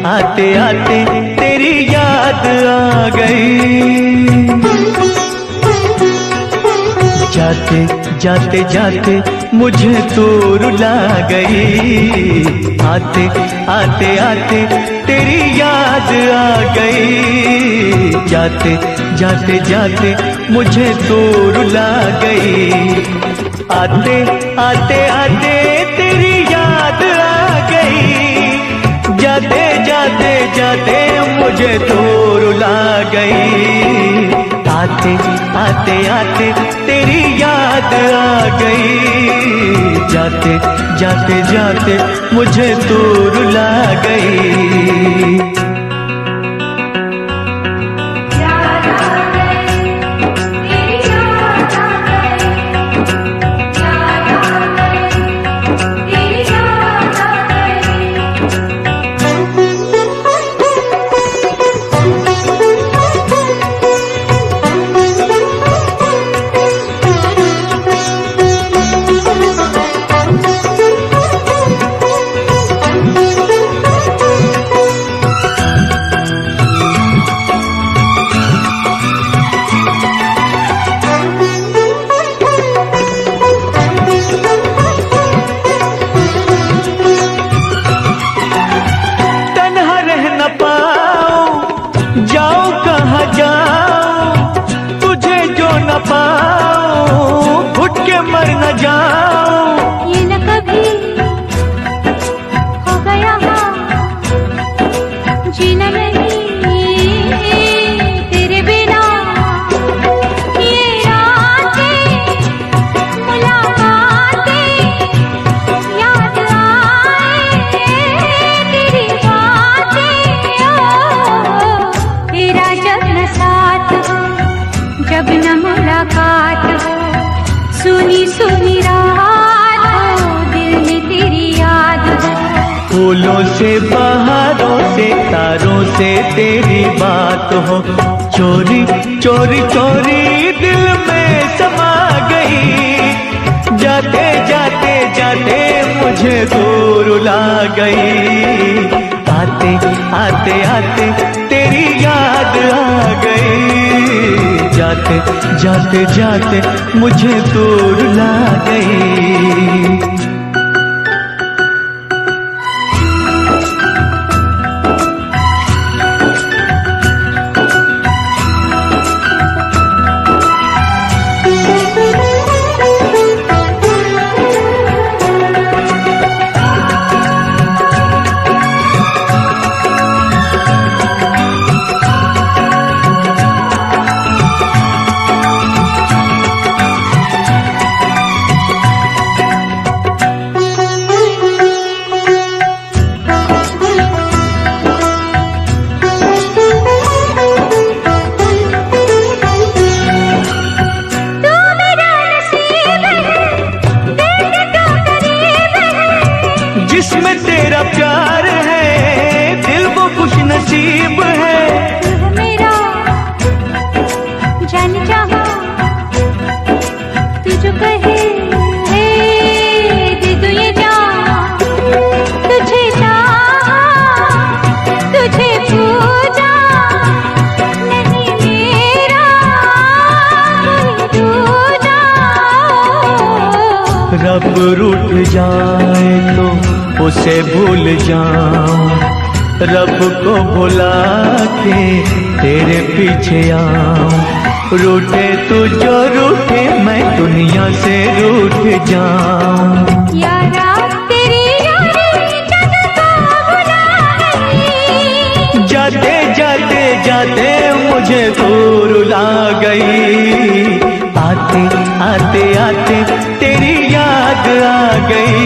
आते आते तेरी याद आ गई। जाते जाते जाते मुझे तू रुला गई। आते आते आते तेरी याद आ गई। जाते जाते जाते मुझे तू रुला गई। आते आते आते तेरी याद आ गई। जाते जाते जाते मुझे तू रुला गई। आते आते आते तेरी याद आ गई। जाते जाते जाते मुझे तू रुला गई। जाओ कहाँ जाओ तुझे जो न पाओ, घुट के मर न जाओ। ये न कभी हो गया जीना नहीं तेरे बिना। ये रातें मुलाकातें याद आए तेरी बातें। तेरा जब न साथ हो, जब न मुलाकात हो, सुनी सुनी रात हो, दिल में तेरी याद हो। फूलों से बहारों से तारों से तेरी बात हो, चोरी चोरी चोरी दिल में समा गई। जाते जाते जाते मुझे दूर रुला गई। आते आते आते तेरी याद आ गई। जाते जाते जाते मुझे दूर रुला गई। जिसमें तेरा प्यार है दिल वो खुश नसीब है। तू मेरा जान चाहा तू जो कहे दे दो ये जान। तुझे चाहा तुझे पूजा नहीं मेरा कोई दूजा। रब रूठ जाए तो उसे भूल जाऊं, रब को भुला के तेरे पीछे आऊं। रूठे तू जो रूठे मैं दुनिया से रूठ जाऊं। यारा तेरी यारी जग को भुला गई। जाते जाते जाते मुझे दूर रुला गई। आते आते आते तेरी याद आ गई।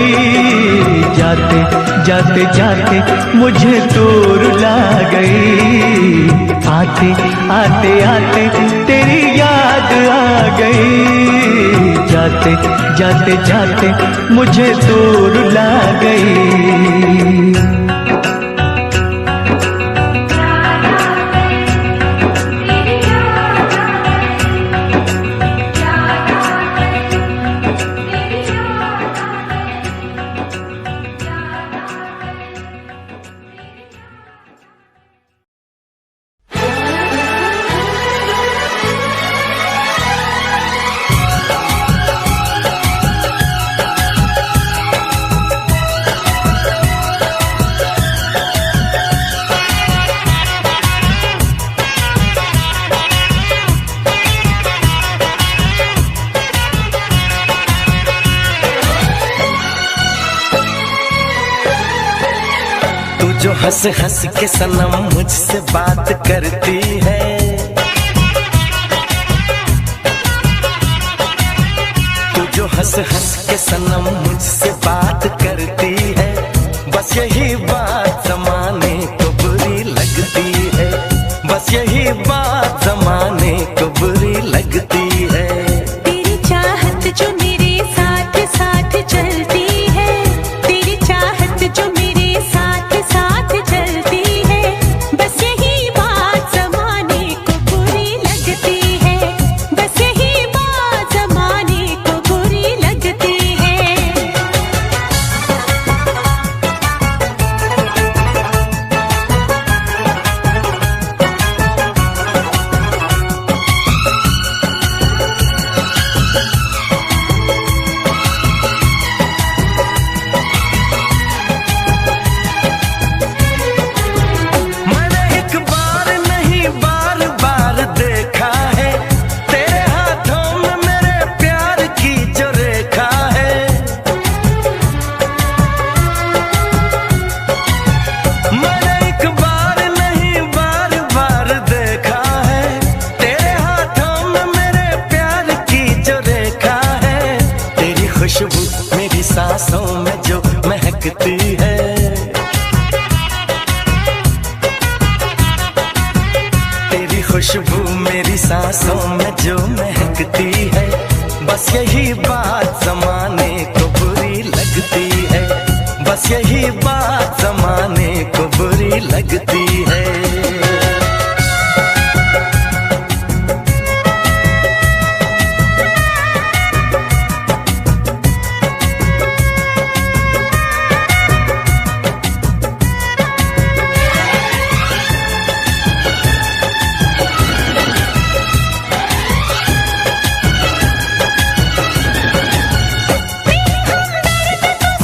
जाते जाते जाते मुझे दूर रुला गई। आते आते आते तेरी याद आ गई। जाते जाते जाते मुझे दूर रुला गई। जो हंस हंस के सनम मुझसे बात करती है, तू जो हंस हंस के सनम मुझसे बात करती है, बस यही बात ज़माने को बुरी लगती है, बस यही बात ज़माने को बुरी लगती है। तेरी चाहत जो मेरे साथ साथ चलती है, तेरी चाहत जो मेरे साथ साथ चलती है, बस यही बात ज़माने को बुरी लगती है, बस यही बात ज़माने को बुरी लगती है। मैंने एक बार नहीं बार बार देखा है, तेरे हाथों में मेरे प्यार की जो रेखा है। मैंने एक बार नहीं बार बार देखा है, तेरे हाथों में मेरे प्यार की जो रेखा है। तेरी खुशबू मेरी सांसों में जो महकती है, तेरी खुशबू मेरी सांसों में जो महकती है, बस यही बात ज़माने को बुरी लगती है, बस यही बात ज़माने को बुरी लगती है।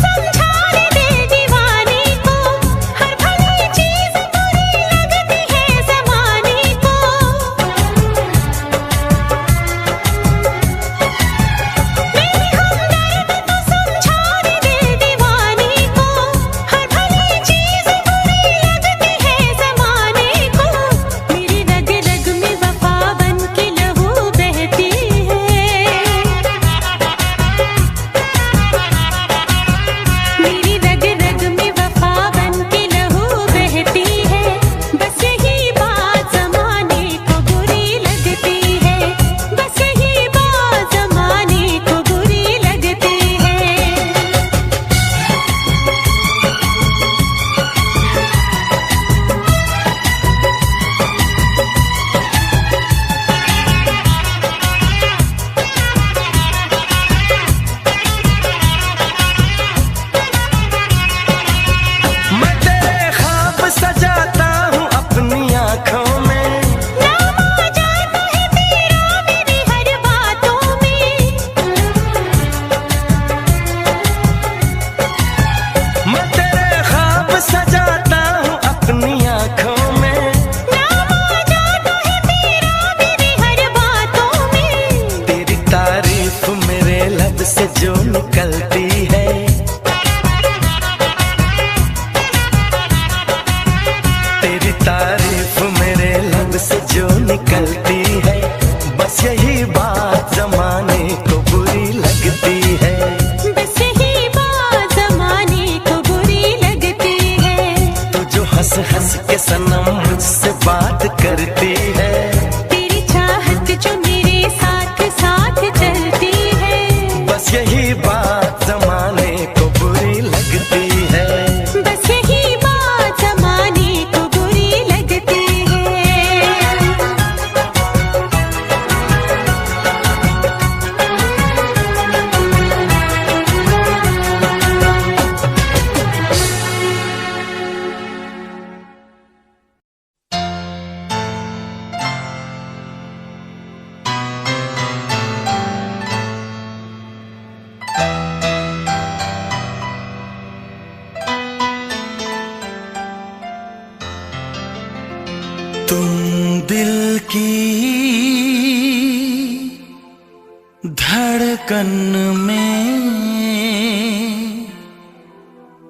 समझाने दे दीवाने को, हर भली चीज़ बुरी लगती है ज़माने को। मेरे हमदर्द तो समझाने दे दीवाने को, हर भली चीज़ बुरी लगती है ज़माने को। मेरी रग रग में वफा बन के लहू बहती है, मेरी रग रग में वफा बन के लहू बहती है, बस यही बात ज़माने को बुरी लगती है, बस यही बात ज़माने को बुरी लगती है। मैं तेरे ख्वाब सजाता हूँ अपनी आँखों में, नाम आ जाता है तेरा मेरी हर बातों में, मैं तेरे ख्वाब सजाता हूँ अपनी आँखों में। नाम आ जाता है तेरा मेरी हर बातों में। तेरी तारीफ मेरे लब से जो निकलती है, तेरी तारीफ मेरे लब से जो निकलती है, बस यही बात ज़माने को बुरी लगती है, बस यही बात ज़माने को बुरी लगती है। तू जो हंस हंस के सनम मुझसे बात करती है, तेरी चाहत जो मेरे साथ साथ चलती है, बस यही बात ज़माने को बुरी लगती है। बस यही बात ज़माने को बुरी लगती है। तुम दिल की धड़कन में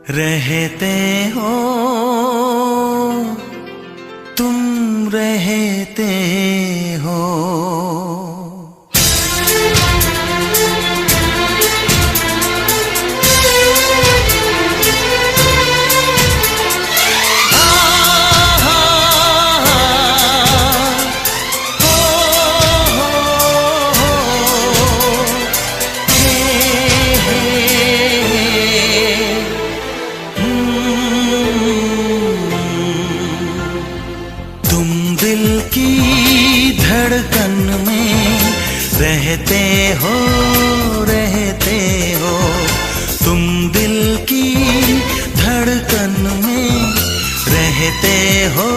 रहते हो रहते हो तुम दिल की धड़कन में, रहते हो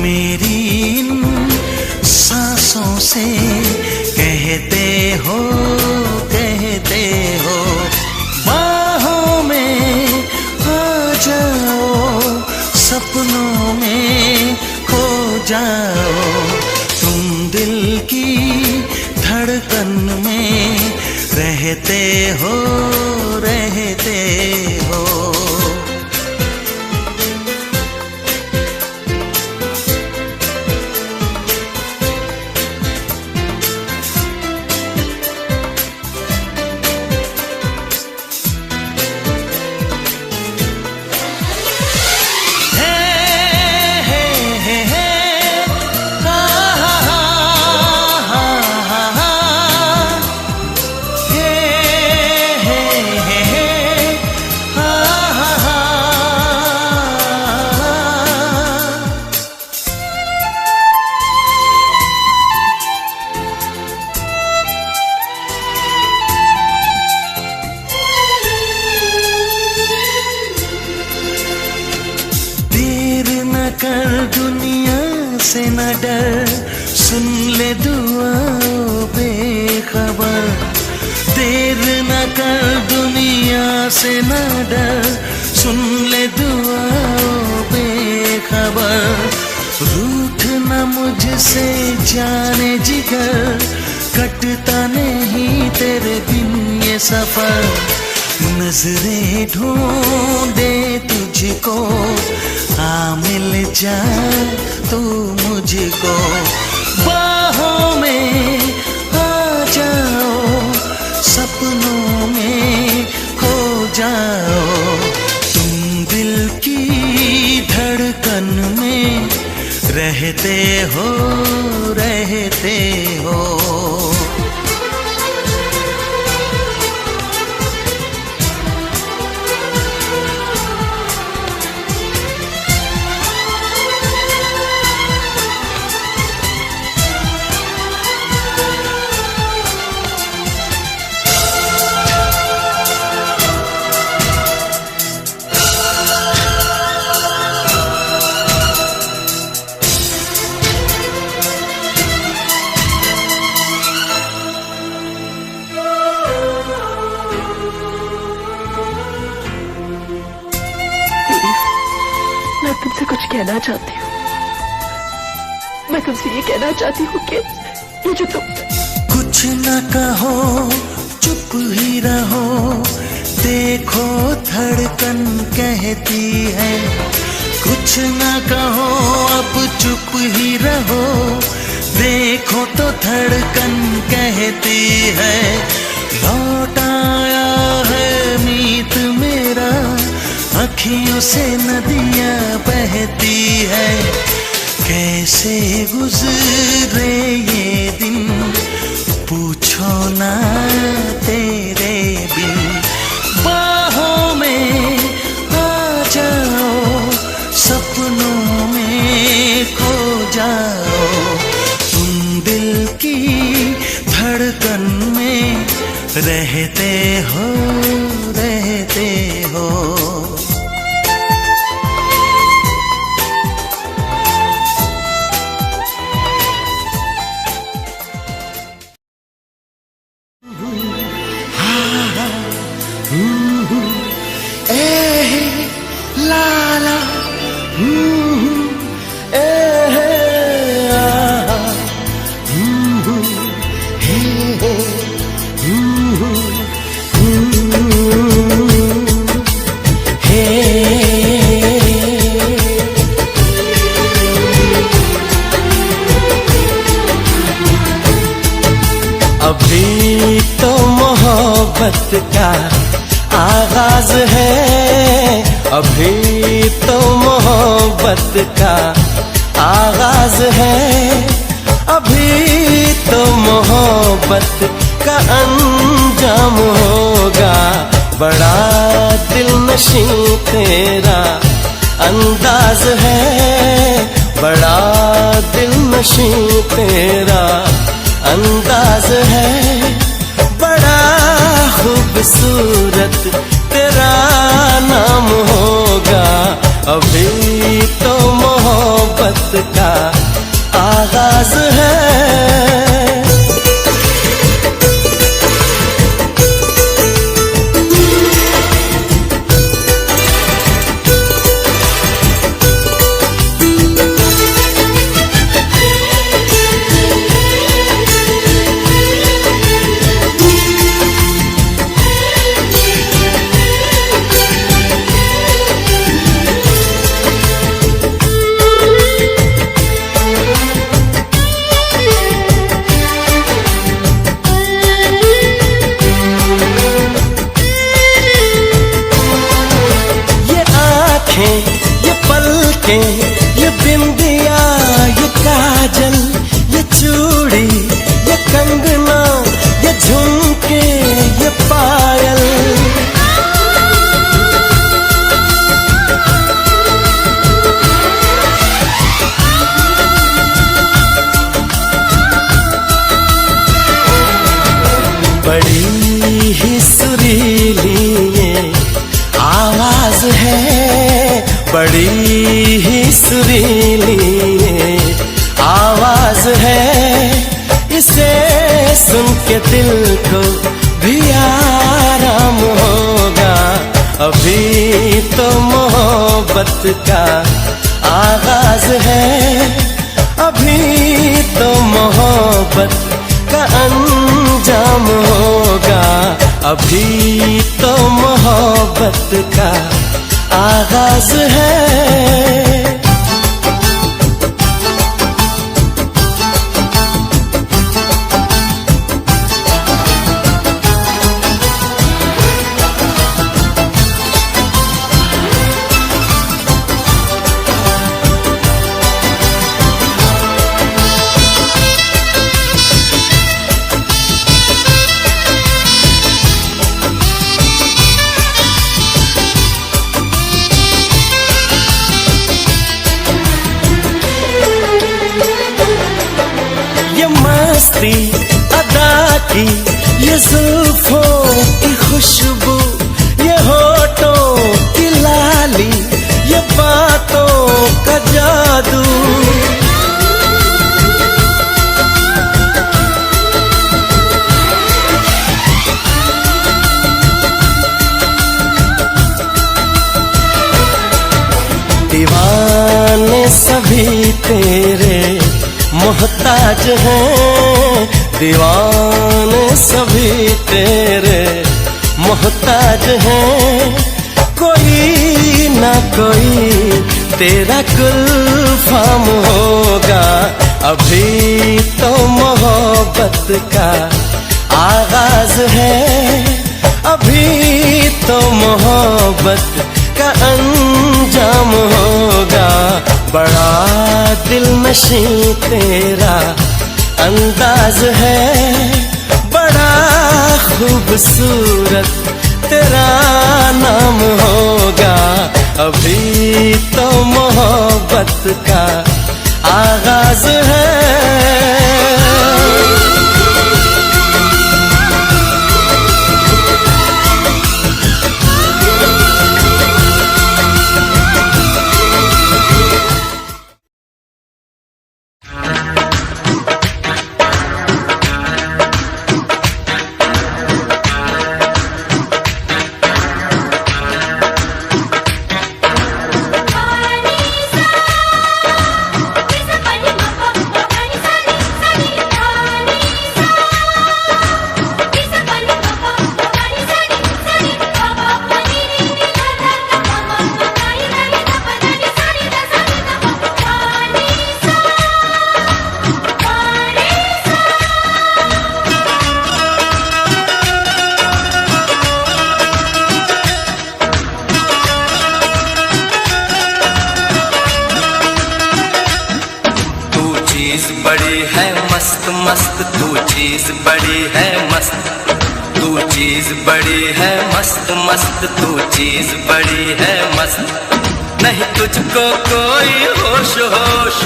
मेरी इन सांसों से, कहते हो बाहों में आ जाओ, सपनों में खो जाओ, तुम दिल की धड़कन में रहते हो। कर दुनिया से न डर, सुन ले दुआओं बेखबर, देर न कर दुनिया से न डर, सुन ले दुआओं बेखबर, रूठ न मुझसे जाने जिगर, कटता नहीं तेरे बिन ये सफर, नजरें ढूंढे तुझको, आ मिल जा तू मुझको, बाहों में आ जाओ, सपनों में खो जाओ, तुम दिल की धड़कन में रहते हो। मैं तुमसे कुछ कहना चाहती हूँ। मैं तुमसे ये कहना चाहती हूँ कि मुझे तुम कुछ न कहो, चुप ही रहो, देखो धड़कन कहती है, कुछ न कहो अब चुप ही रहो, देखो तो धड़कन कहती है, लौट आया है मीत मेरा, अखियों से नदियां बहती है, कैसे गुजरे ये दिन पूछो ना तेरे बिन, बाहों में आ जाओ, सपनों में खो जाओ, तुम दिल की धड़कन में रहते हो। अभी तो मोहब्बत का आगाज है, अभी तो मोहब्बत का आगाज है, अभी तो मोहब्बत का अंजाम होगा, बड़ा दिल नशीं तेरा अंदाज है, बड़ा बड़ा दिलनशीं तेरा अंदाज है, बड़ा खूबसूरत तेरा नाम होगा। अभी तो मोहब्बत का आगाज है। ये पलकें, ये बिंदिया, ये काजल, ये चूड़ी, ये कंगना, ये झुमके, ये पायल, बड़ी ही सुरीली ये आवाज है, बड़ी ही सुरीली ये आवाज है। इसे सुन के दिल को भी आराम होगा। अभी तो मोहब्बत का आगाज है, अभी तो मोहब्बत का अंजाम होगा। अभी तो मोहब्बत का आगाज है। अदा की ये जुल्फों की खुशबू, ये होठों की लाली, ये बातों का जादू, दीवाने सभी तेरे मोहताज हैं, दीवाने सभी तेरे मोहताज हैं। कोई ना कोई तेरा गुलफाम होगा। अभी तो मोहब्बत का आगाज है, अभी तो मोहब्बत का अंजाम होगा। बड़ा दिलनशीं तेरा अंदाज है, बड़ा खूबसूरत तेरा नाम होगा। अभी तो मोहब्बत का आगाज है। बड़ी है मस्त मस्त, तू चीज बड़ी है मस्त, तू चीज बड़ी है मस्त मस्त, तू चीज बड़ी है मस्त। नहीं तुझको कोई होश होश,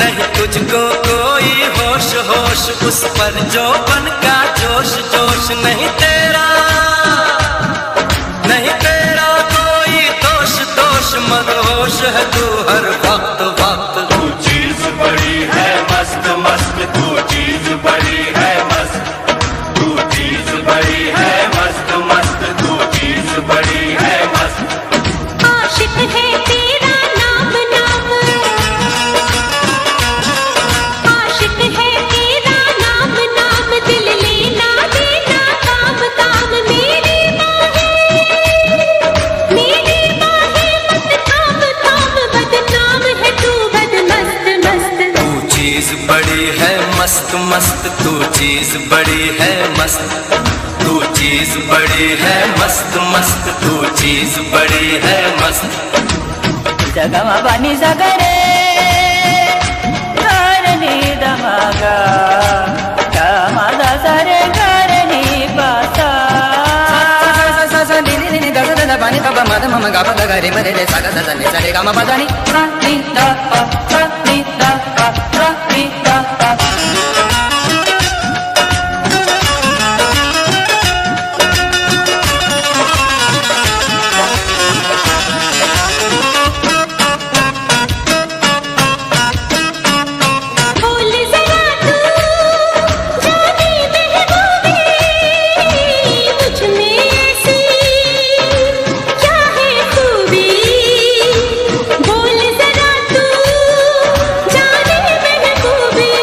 नहीं तुझको कोई होश होश, उस पर जो बन का जोश जोश, नहीं तेरा कोई दोष दोष, मदहोश है तू हर वक्त वक्त। तू चीज बड़ी है मस्त मस्त, तू चीज बड़ी है मस्त, तू चीज बड़ी है मस्त मस्त, तू चीज बड़ी है मस्त। आशिक है तेरा नाम नाम, आशिक है तेरा नाम नाम, दिल लेना देना काम काम, मेरी बाहें मत थाम थाम, बदनाम है तू बद मस्त मस्त। तू चीज बड़ी है मस्त मस्त, तू चीज बड़ी है मस्त, तू चीज बड़ी है मस्त मस्त, तू चीज बड़ी है मस्त। जगमा बनी सगरे करनी दमागा, कामादा सरे करनी पासा, नी दा दा पानी पापा मद मम गा पा गा रे मरे रे सा गा दा नी सा रे गा मा पा दा नी सा नी दा पा सा नी दा पा सा नी दा पा। बोल जरा तू जाने महबूबी, मुझ में ऐसी क्या है खूबी, बोल जरा तू जाने महबूबी,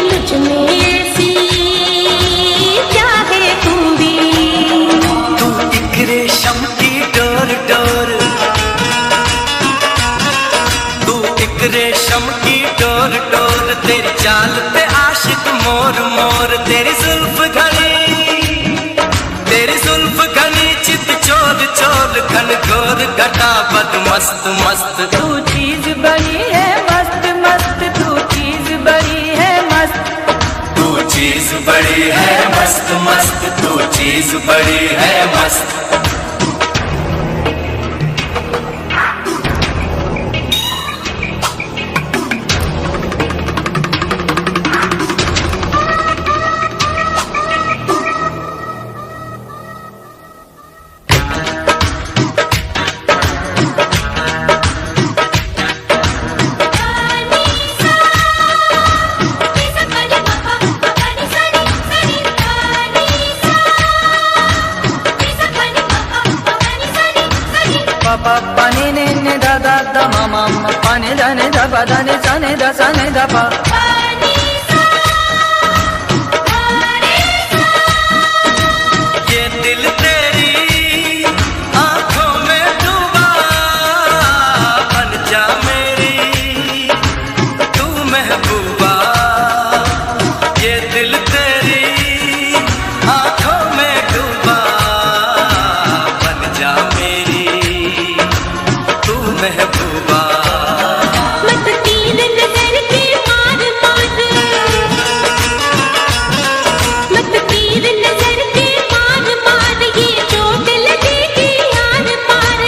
मुझ में ऐसी क्या है खूबी। तू एक रेशम की डोर डोर, तू एक रेशम की डोर डोर, तेरी चाल पे आशिक मोर मोर, तेरी जुल्फ घनी चित चोर चोर, घन घोर घटा बद मस्त मस्त। तू चीज बड़ी है मस्त मस्त, तू चीज बड़ी है मस्त, तू चीज बड़ी है मस्त मस्त, तू चीज बड़ी है मस्त। पापा पानी ने दा दा दा मामा पानी दा ने दा पा दा ने सा ने दा सा ने दा पा। ये दिल तेरी आंखों में डूबा, बन जा मेरी तू महबूबा, ये दिल तेरी आंखों में डूबा, बन जा मेरी तू महबूबा। मत तीन नजर के मार मार, मत तीन नजर के मार मार, ये चोट लगेगी यार पार।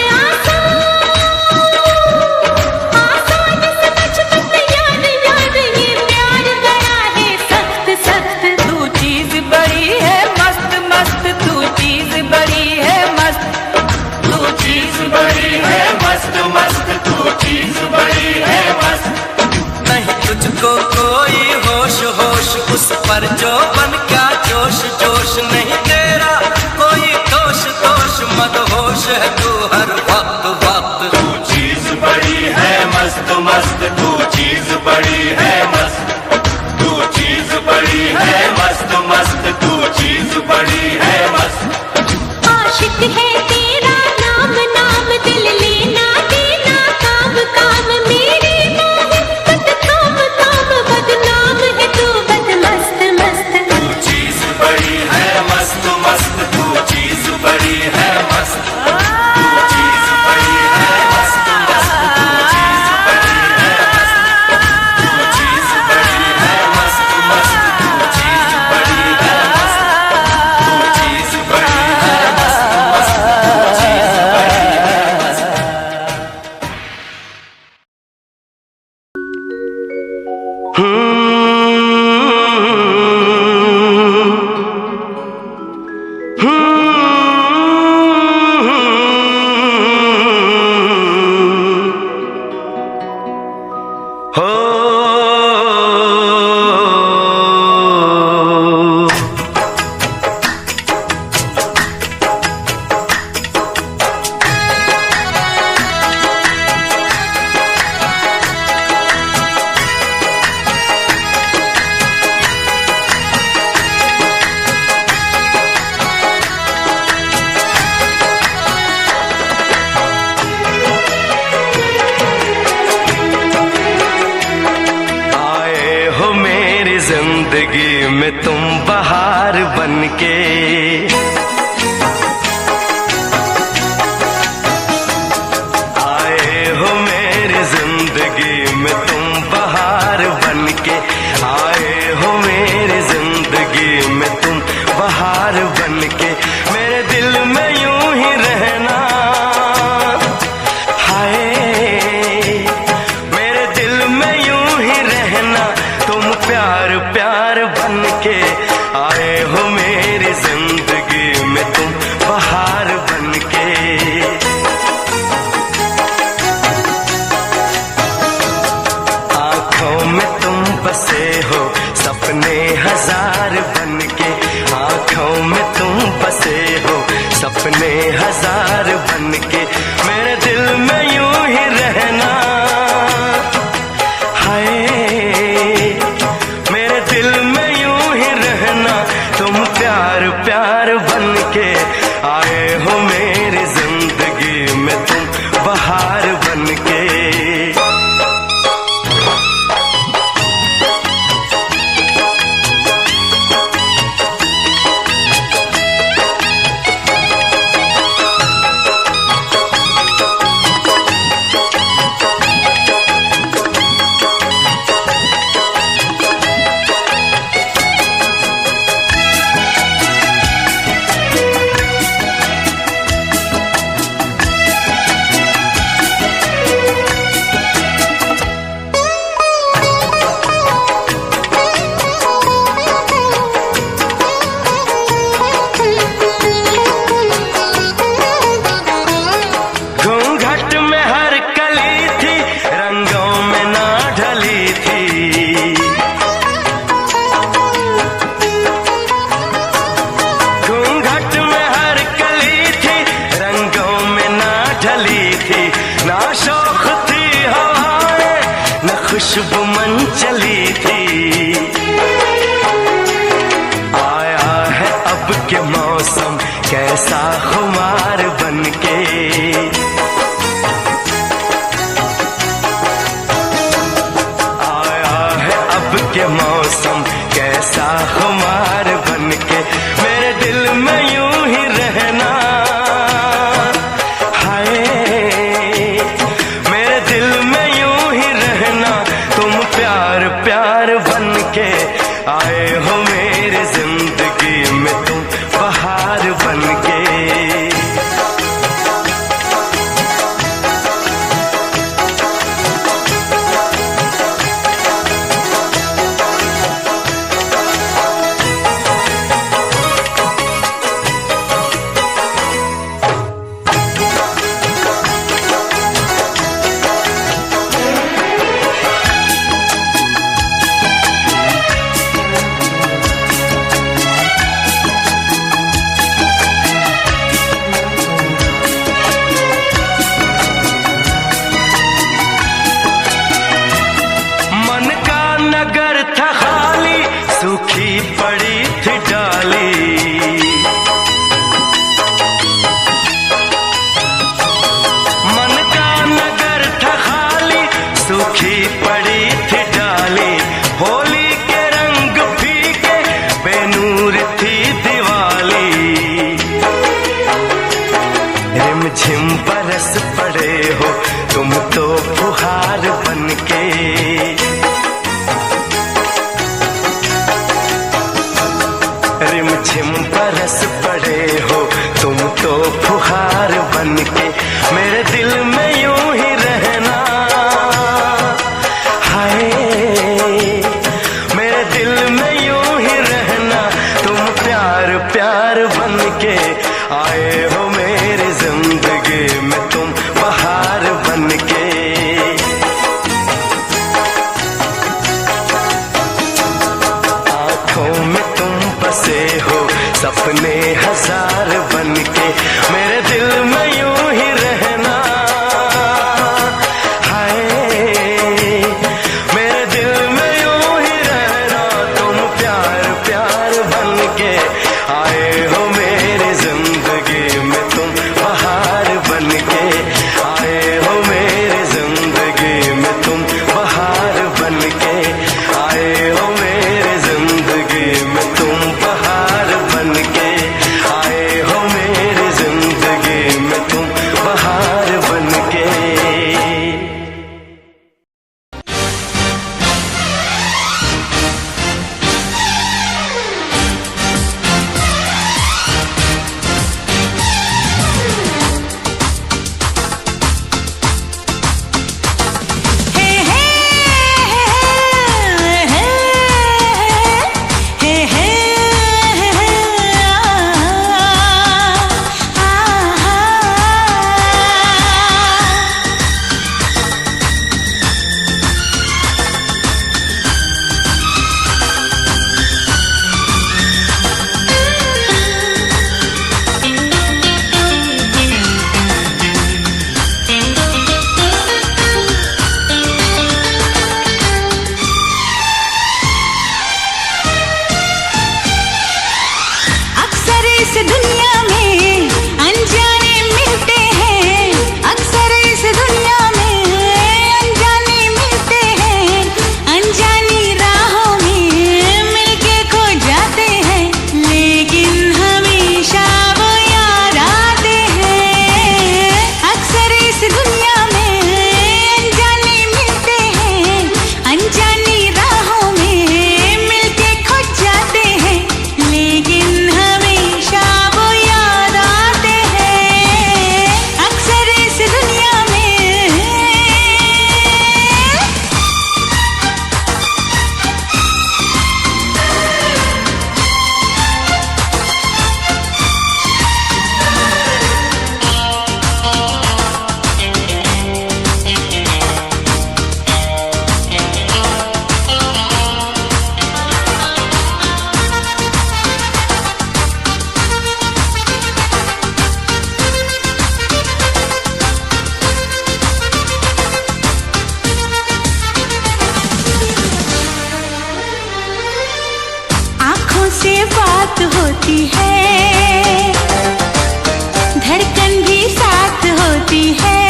आसान समझ मत यार यार, ये प्यार बड़ा है सख्त सख्त। तू चीज बड़ी है मस्त मस्त, तू चीज बड़ी है मस्त, तू चीज बड़ी है मस्त मस्त, तू चीज बड़ी है मस्त। नहीं तुझको कोई होश होश, उस पर जो बन का जोश जोश, नहीं तेरा कोई दोष दोष, मदहोश है तू हर वक्त वक्त। तू चीज बड़ी है मस्त मस्त, तू चीज बड़ी है मस्त, तू चीज बड़ी है मस्त मस्त, तू चीज बड़ी है मस्त। आशिक है तेरा नाम नाम, दिल लेना देना काम काम, मेरी बाहें मत थाम थाम, बदनाम है तू बद मस्त मस्त। तू चीज बड़ी है मस्त मस्त, तू चीज बड़ी है मस्त, तू चीज बड़ी है मस्त मस्त, तू चीज बड़ी है मस्त, तू चीज बड़ी है मस्त मस्त, तू चीज बड़ी है मस्त, तू चीज बड़ी है मस्त मस्त। में तुम बहार बनके, आए हो मेरी जिंदगी में तुम बहार बनके, आए हो मेरी जिंदगी में तुम बहार बनके, मेरे दिल में यूं ही रहना, हाय मेरे दिल में यूं ही रहना, तुम प्यार प्यार बनके, आए हो मेरी जिंदगी में तुम बहार बनके। आंखों में तुम बसे हो सपने हजार बनके, आंखों में तुम बसे हो सपने हजार बनके, मेरे दिल में यूं ही रहना, हाय मेरे दिल में यूं ही रहना, तुम प्यार प्यार बनके, आए हो मेरी जिंदगी में तुम बहार बनके। खुशबू मन चली थी, आया है अब के मौसम कैसा खुमार बनके, आया है अब के मौसम कैसा खुमार बनके, मेरे दिल में यूं ही रहना, हाय मेरे दिल में यूं ही रहना, तुम प्यार प्यार बनके, आए हो मेरी जिंदगी में तुम बहार बनके। सूखी पड़ी थी डाली, मन का नगर था खाली, सूखी पड़ी थी डाली, होली के रंग फीके बेनूर थी दिवाली, रिमझिम बरस पड़े हो तुम तो फुहार बनके, रिमझिम बरस पड़े हो तुम तो फुहार बनके, मेरे दिल में यूं ही रहना, हाय मेरे दिल में यूं ही रहना, तुम प्यार प्यार बनके, आए हो मेरी जिंदगी में तुम बहार बनके। आंखों में तुम बसे हो सपने हजार बनके, मेरे दिल में यूं ही रहना, बात होती है, धड़कन भी साथ होती है।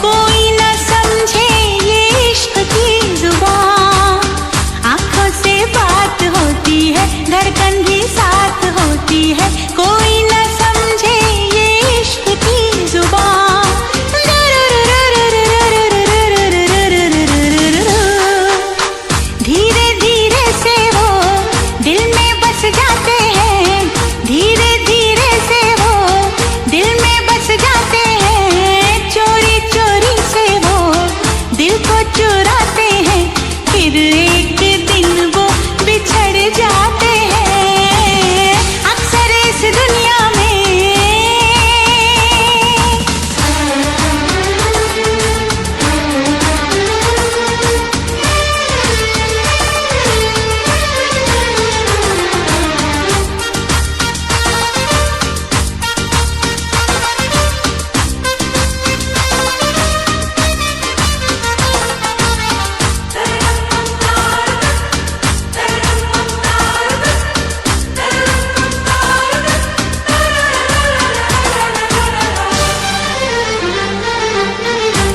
कोई न समझे ये इश्क की जुबान, आंखों से बात होती है, धड़कन भी साथ होती है। कोई न समझे ये इश्क की जुबान। धीरे धीरे से वो दिल में बस जाते हैं, धीरे धीरे से वो दिल में बस जाते हैं। चोरी चोरी से वो दिल को चुराते हैं, फिर एक दिन वो बिछड़ जाते हैं। अक्सर इस दुनिया में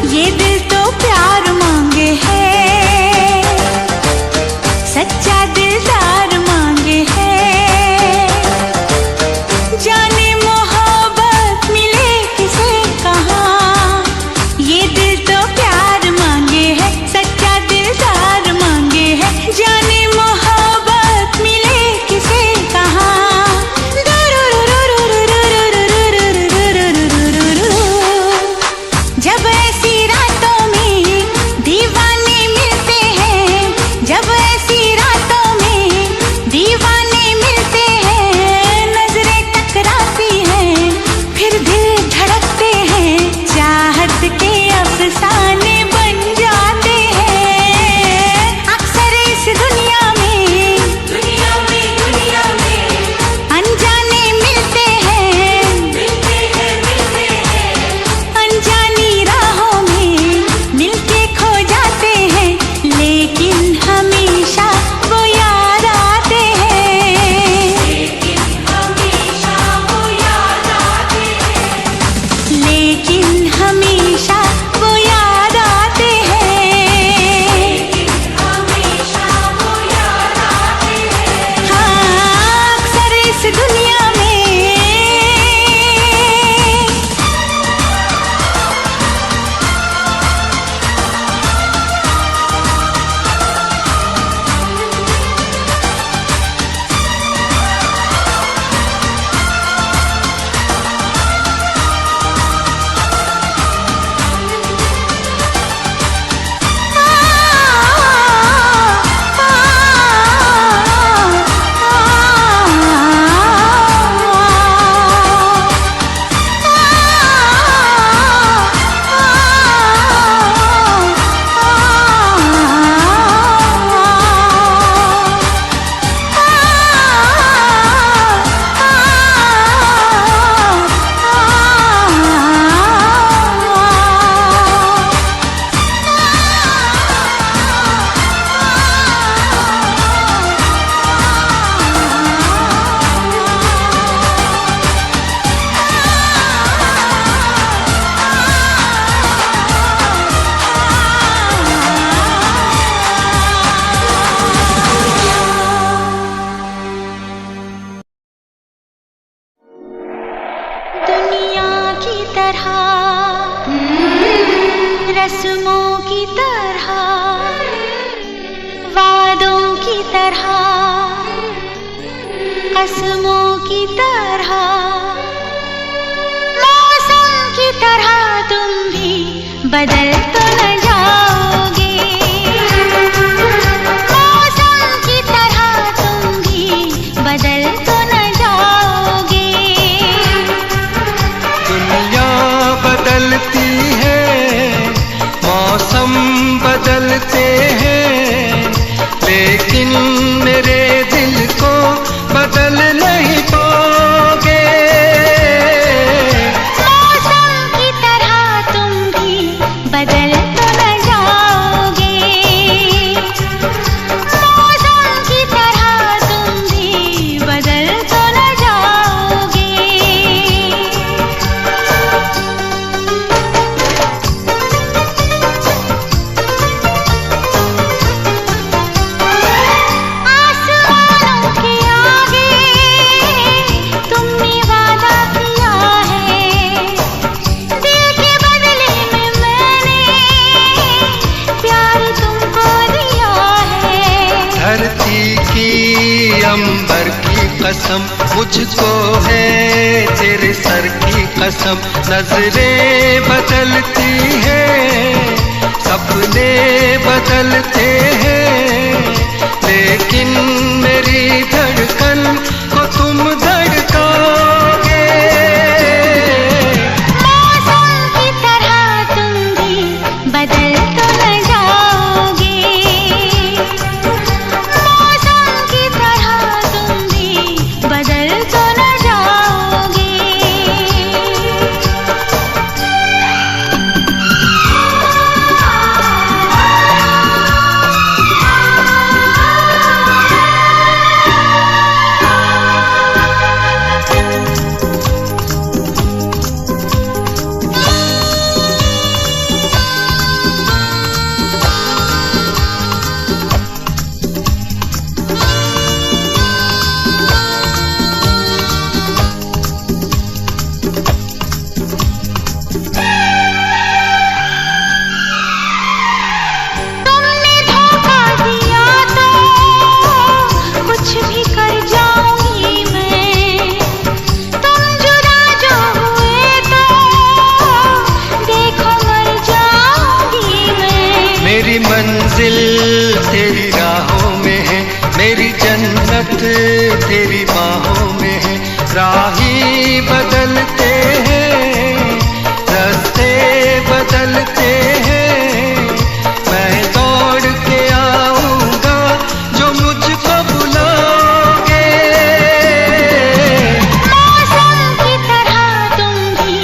ये दिल तो प्यार मांगे है, सच्चा दिलदार मांगे है। जाने मोहब्बत मिले किसे कहाँ, ये दिल तो प्यार मांगे है, सच्चा दिलदार मांगे है। जाने मोहब्बत मिले किसे कहाँ। जब ऐसी रातों में दीवाने मिलते हैं, जब ऐसी रातों में दीवाने मिलते हैं। नजरें टकराती हैं, फिर दिल धड़कते हैं, चाहत के अफसाने बन जाते हैं। अक्सर इस दुनिया में अनजाने मिलते हैं, अनजानी राहों में मिलके खो जाते हैं। लेकिन हमेशा वो याद आते हैं, लेकिन हमेशा वो याद आते हैं, लेकिन हमेशा वो याद आते हैं, लेकिन हमेशा वो याद आते हैं। हाँ, अक्सर इस दुनिया में दुनिया की तरह, रस्मों की तरह, वादों की तरह, कसमों की तरह, मौसम की तरह तुम भी बदल तो न जाओगे। मौसम की तरह तुम भी बदल तो न जाओगे। दुनिया बदलती है, मौसम बदलते हैं, लेकिन मेरे दिल को बदल नहीं पाओगे। मौसम की तरह तुम भी बदल कसम, मुझको है तेरे सर की कसम। नजरें बदलती हैं, सपने बदलते हैं, लेकिन मेरी धड़कन को तुम धड़काओगे। मौसम की तरह तुम भी बदल तो न जाओगे, मौसम की तरह तुम भी बदल तो न जाओगे। तुमने धोखा दिया तो कुछ भी कर जाऊंगी मैं, तुम जुदा जो हुए तो देखो मर जाऊंगी मैं। मेरी मंजिल तेरी राहों में है, मेरी जन्नत तेरी बाहों में है। राही बदलते हैं, रास्ते बदलते हैं, मैं दौड़ के आऊंगा जो मुझको बुलाओगे। मौसम की तरह तुम भी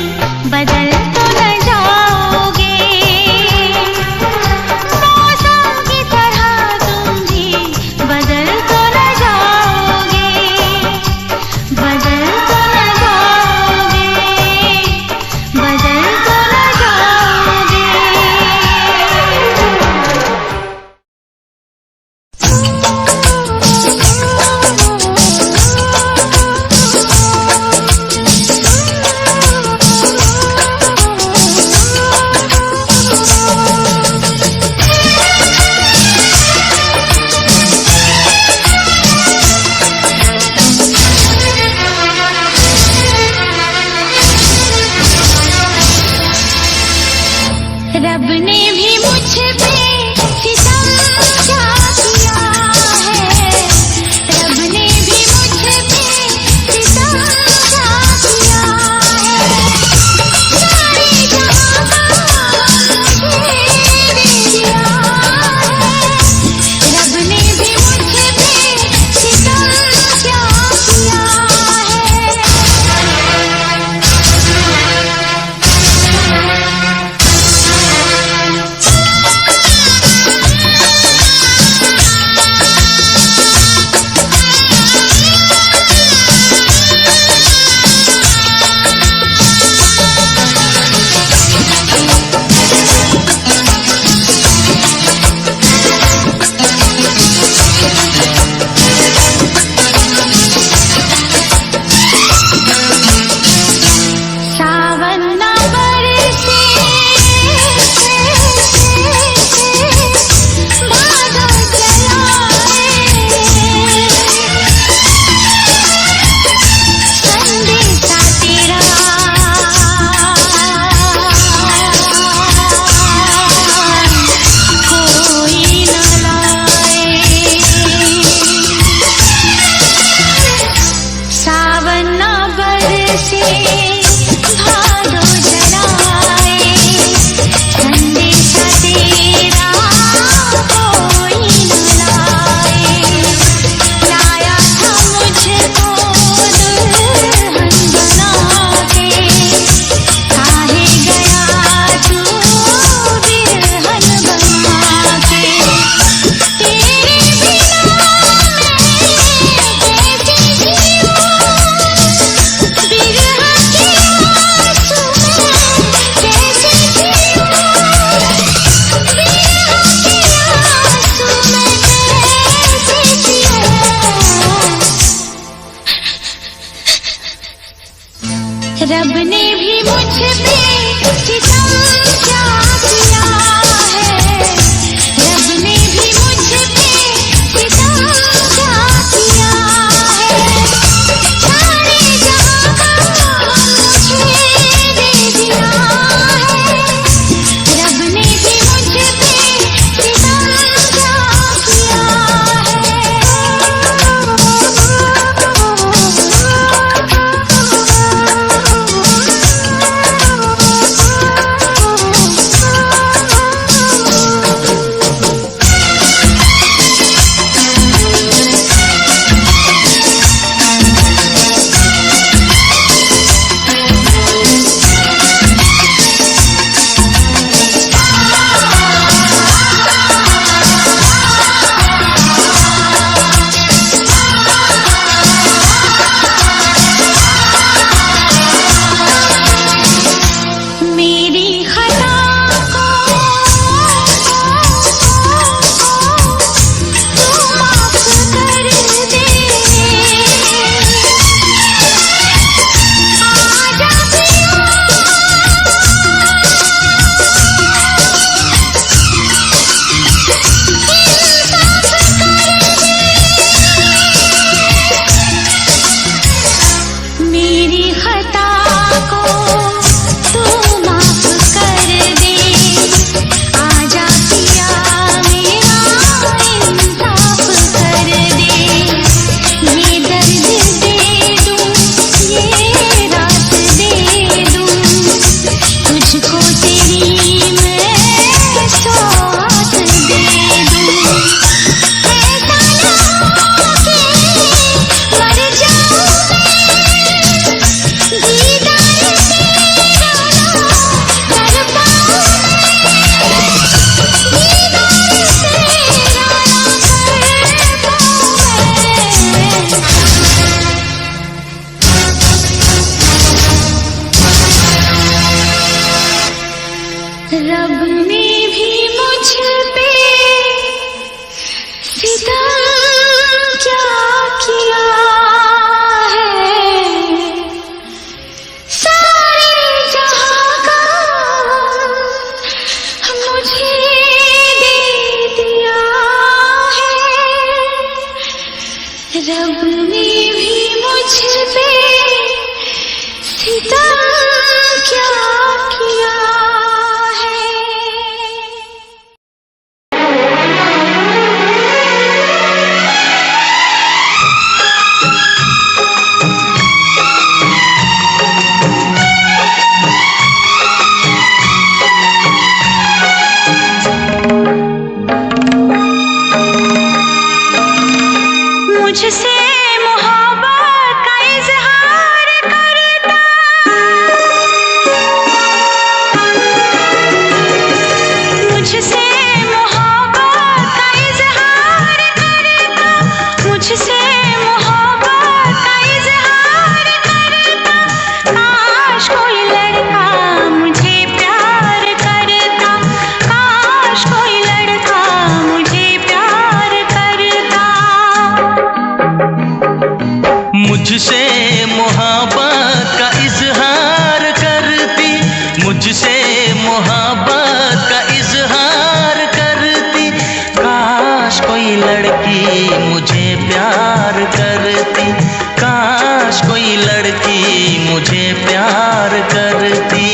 बदल तो न जाओगे, मौसम की तरह तुम भी बदल तो न जाओगे, बदल तो न जाओगे, बदल तो न जाओगे। रब ने भी मुझ पे सितम क्या किया है, रब ने भी मुझ पे सितम क्या किया है। सारे जहां का मुझे दे दिया है, रब ने भी मुझ पे सितम क्या किया है। सावन ना बरसे, भादो चलाए, संदेशा तेरा कोई न लाए। सावन ना बरसे, भादो जलाए, संदेशा तेरा कोई न लाए। लाया था मुझको दुल्हन बना के, काहे गया तू बिरहन बना के। तेरे बिना मैं कैसे जीऊं, बिरह के आंसू में कैसे जीऊं, बिरह के आंसू में कैसे जीऊं। रब ने भी मुझ पे सितम क्या किया है, रब ने भी मुझ पे सितम क्या किया है। क्या किया है। मुझसे मोहब्बत का इजहार करता, मुझसे मोहब्बत का इजहार करता, मुझसे मोहब्बत का इजहार करता। काश कोई लड़का मुझे प्यार करता, काश कोई लड़का मुझे प्यार करता। मुझसे मोहब्बत का इजहार करती, मुझसे मोहब्बत का इजहार करती। काश कोई लड़की मुझे प्यार करती, काश कोई लड़की मुझे प्यार करती।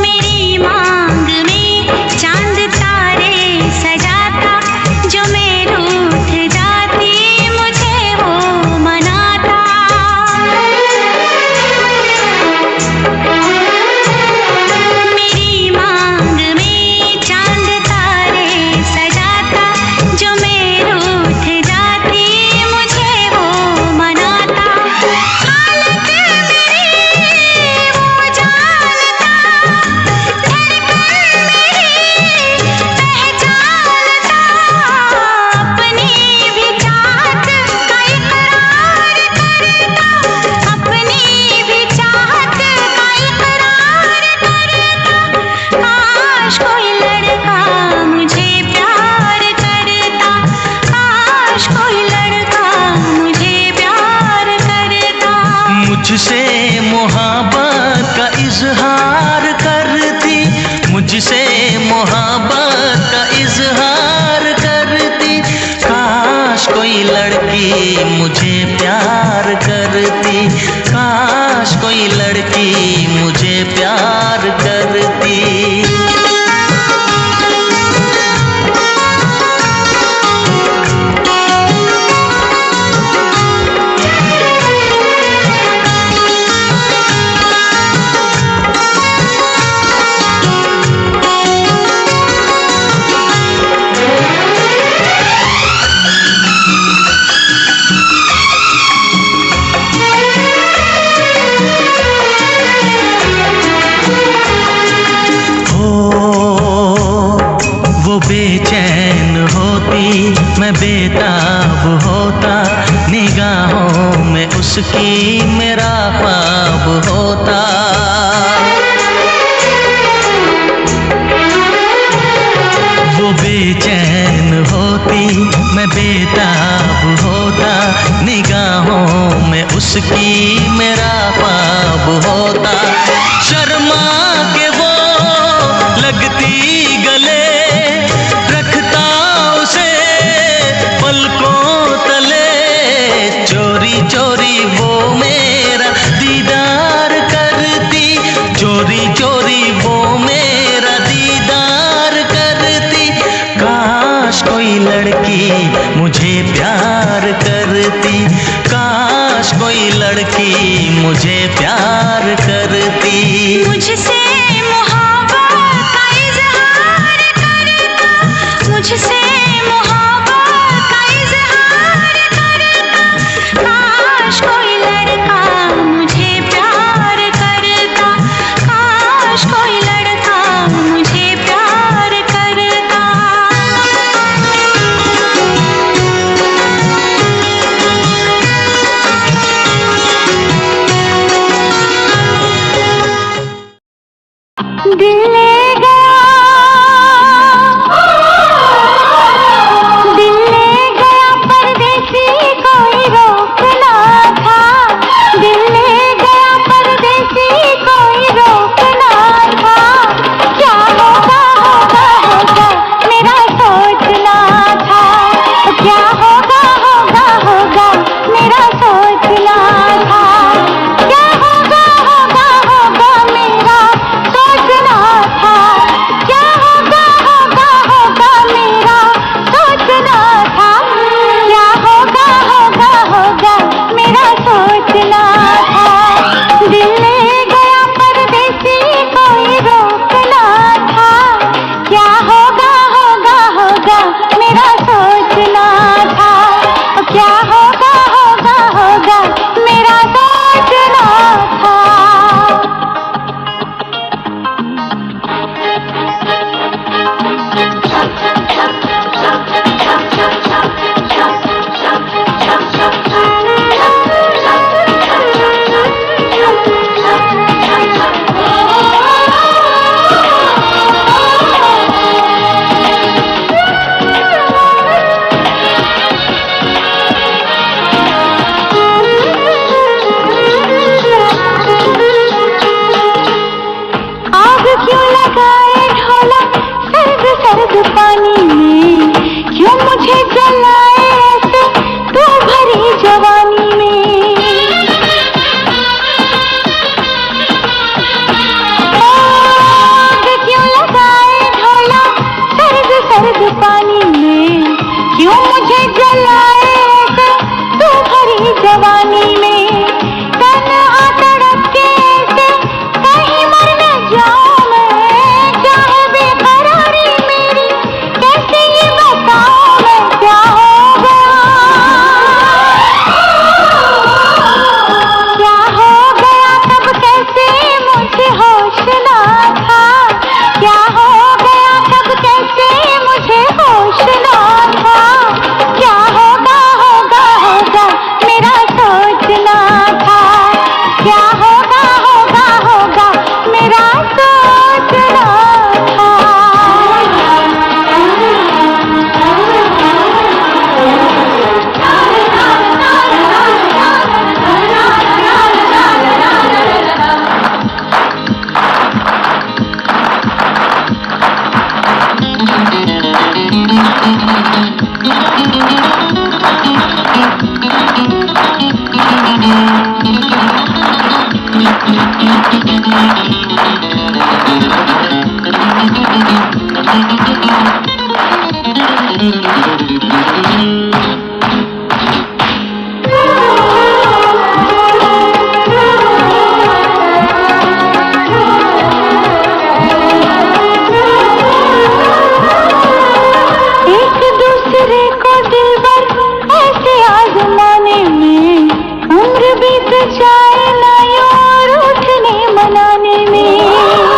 मेरी मांग में चांद तारे सजाता, जो मैं रूठ जाती मुझे वो मनाता। मेरी मांग में चांद तारे सजाता, जो मैं रूठ जाती मुझे वो मनाता। हालत मेरी वो जानता, धड़कन मेरी पहचानता। अपनी भी चाहत का इकरार करता, अपनी भी चाहत का इकरार करता। काश कोई लड़का मुझे प्यार करता, काश कोई लड़का मुझे प्यार करता। मुझसे मोहब्बत का इजहार करती, मुझसे मोहब्बत का इजहार करती। काश कोई लड़की मुझे प्यार करती, काश कोई लड़की मुझे प्यार करती। वो बेचैन होती, मैं बेताब होता, निगाहों में उसकी मेरा ख्वाब होता। वो बेचैन होती, मैं बेताब होता, निगाहों में उसकी मेरा ख्वाब होता। शर्मा के वो लगती गले, रखता उसे पलकों तले। चोरी चोरी वो मेरा दीदार करती, चोरी चोरी वो मेरा दीदार करती। काश कोई लड़की मुझे प्यार करती, काश कोई लड़की मुझे प्यार करती। मुझसे मोहब्बत का इजहार करता, मुझसे मोहब्बत का इजहार करता। काश कोई लड़का मुझे प्यार करता, काश कोई लड़का मुझे प्यार करता। दिल ले गया, दिल ले गया परदेसी कोई रोकना था, दिल ले गया परदेसी कोई रोकना था। क्या होगा होगा होगा मेरा सोचना था, क्या होगा होगा होगा मेरा सोचना था, क्या होगा होगा होगा मेरा सोचना था, क्या होगा होगा होगा मेरा सोचना था, क्या होगा होगा होगा मेरा सोचना था। दिल ले गया परदेसी कोई रोकना था, क्या होगा होगा होगा मेरा सोचना था, क्या होगा होगा होगा मेरा सोचना था। आग क्यों लगाए ढोला सर्द सर्द पानी में, क्यों मुझे जलाए ऐसे तू भरी जवानी में। आग क्यों लगाए ढोला सर्द सर्द पानी में, क्यों मुझे जलाए ऐसे तू भरी जवानी में। तन्हा तड़प के ऐसे कहीं मर न जाऊं मैं, चाहे बेकरारी मेरी कैसे ये बताऊं मैं। क्या हो गया तब कैसे मुझे होश ना था, क्या हो गया तब कैसे मुझे होश ना था। क्या होगा होगा होगा मेरा सोचना था, क्या होगा होगा होगा मेरा सोचना था। एक दूसरे को दिलबर ऐसे आजमाने में उम्र बीत जाए ना यूं रूठने मनाने में।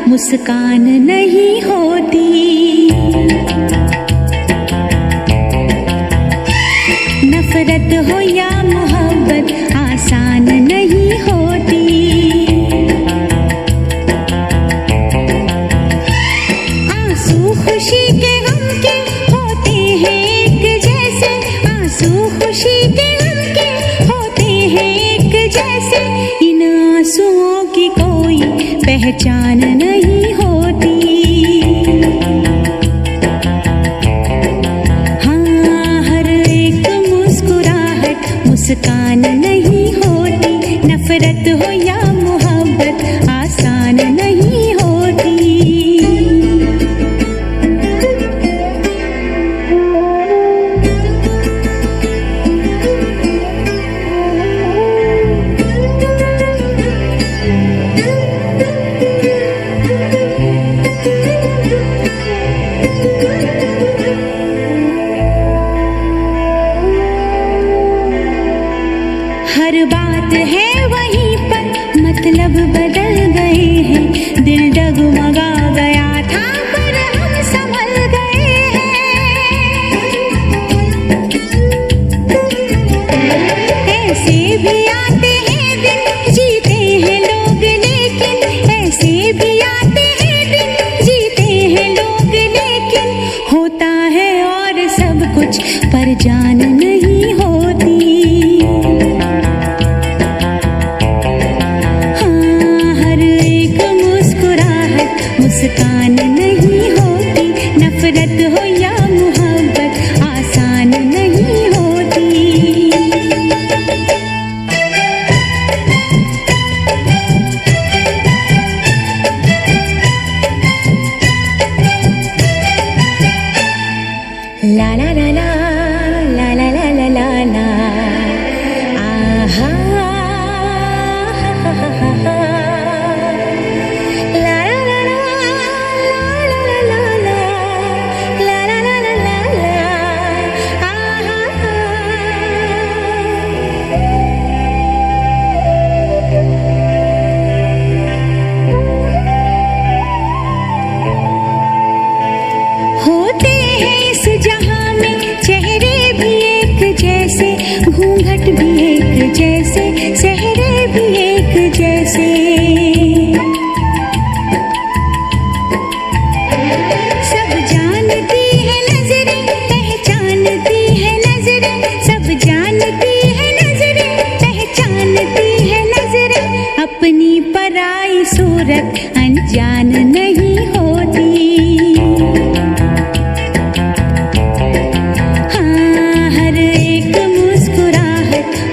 मुस्कान नहीं होती। नफरत हो या मोहब्बत आसान नहीं होती। आंसू खुशी के गम के होते हैं एक जैसे, आंसू खुशी के गम के होते हैं एक जैसे। इन आंसुओं की कोई पहचान नहीं होती। हाँ, हर एक मुस्कुराहट मुस्कान नहीं होती। नफरत हो या मोहब्बत आसान नहीं होती। हर बात है वहीं पर, मतलब बदल गए हैं। दिल डगमगा गया था पर हम संभल गए हैं। ऐसे भी आते हैं दिन, जीते हैं लोग लेकिन, ऐसे भी आते हैं दिन, जीते हैं लोग लेकिन। होता है और सब कुछ पर जान नहीं होती। मुस्कान नहीं होती। नफरत हो या मोहब्बत आसान नहीं होती। ला ला ला ला ला ला ला ला ला ला आहा हा हा हा हा। होते हैं इस जहां में चेहरे भी एक जैसे, घूंघट भी एक जैसे, सेहरे भी एक जैसे। सब जानती है नजरें, पहचानती है नजरें, सब जानती है नजरें, पहचानती है नजरें। अपनी पराई सूरत अनजान नहीं होती।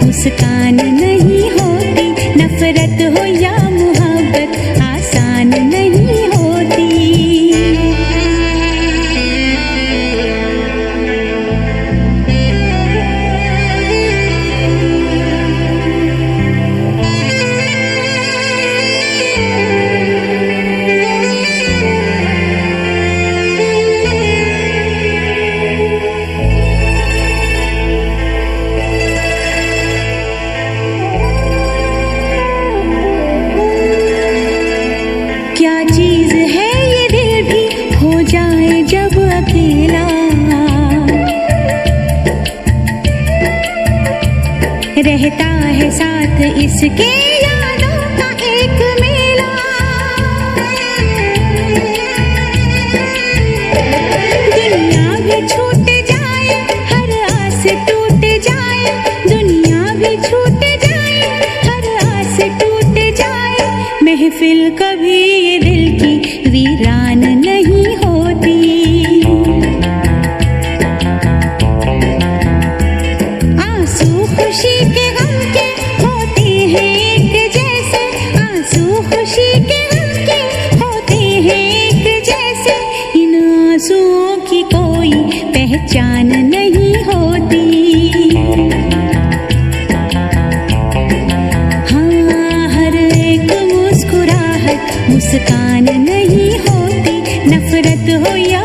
मुस्कान नहीं होती। नफरत हो या मोहब्बत आसान नहीं होती। क्या चीज है ये दिल भी हो जाए जब अकेला। रहता है साथ इसके यादों का एक मेला। दुनिया भी छूट जाए, हर आस टूट जाए, दुनिया भी छूट जाए, हर आस टूट जाए। महफिल कभी ये दिल की वीरान नहीं होती। आंसू खुशी के गम के होते हैं एक जैसे, आंसू खुशी के गम के होते हैं एक जैसे। इन आंसुओं की कोई पहचान नहीं होती। हाँ, हर एक मुस्कुराहट मुस्कान नहीं होती। नफरत हो या